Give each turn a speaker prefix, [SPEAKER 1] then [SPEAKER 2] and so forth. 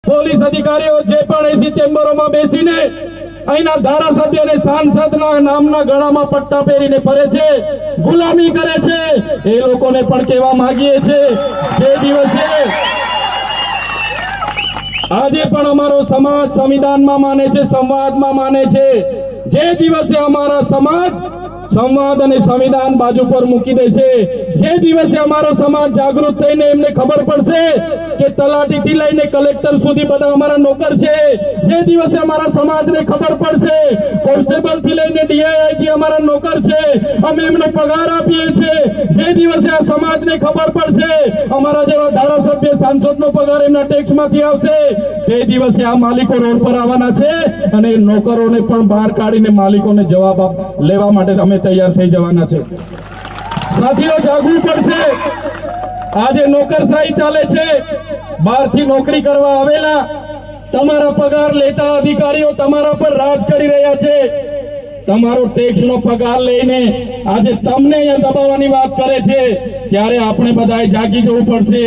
[SPEAKER 1] Police અધિકારીઓ જે પણ એસી ચેમ્બરોમાં બેસીને અહીંના ધારાસભ્ય અને સાંસદના નામના ગળામાં પટ્ટા પહેરીને ફરે છે, ગુલામી કરે છે, એ લોકોને પણ કહેવા માંગીએ છીએ જે દિવસે આજે પણ અમારો સમાજ સંવિધાનમાં માને છે, સંવાદમાં માને છે, જે દિવસે અમારા સમાજ સંવાદ અને સંવિધાન બાજુ પર મૂકી દેશે, જે દિવસે અમારો સમાજ જાગૃત થઈને એમને ખબર પડશે કે તલાટીથી લઈને કલેક્ટર સુધી બધા અમારા નોકર છે, જે દિવસે અમારા સમાજને ખબર પડશે કોન્સ્ટેબલથી લઈને ડીઆઈજી અમારા નોકર છે, અમે એમનો પગાર આપીએ છીએ, જે દિવસે આ સમાજને ખબર પડશે અમારા જેવા ધારાસભ્ય સાંસદનો પગાર એમના ટેક્સમાંથી આવશે, તે દિવસે આ માલિકો રોડ પર આવવાના છે અને નોકરોને પણ બહાર કાઢીને માલિકોને જવાબ લેવા માટે અમે તૈયાર થઈ જવાના છે। સાથીઓ, જાગવું પડશે। આજે નોકરશાહી ચાલે છે, બહારથી નોકરી કરવા આવેલા તમારા પગાર લેતા અધિકારીઓ તમારા પર રાજ કરી રહ્યા છે, તમારો ટેક્સનો પગાર લઈને આજે તમને અહીંયા દબાવવાની વાત કરે છે, ત્યારે આપણે બધાએ જાગી જવું પડશે।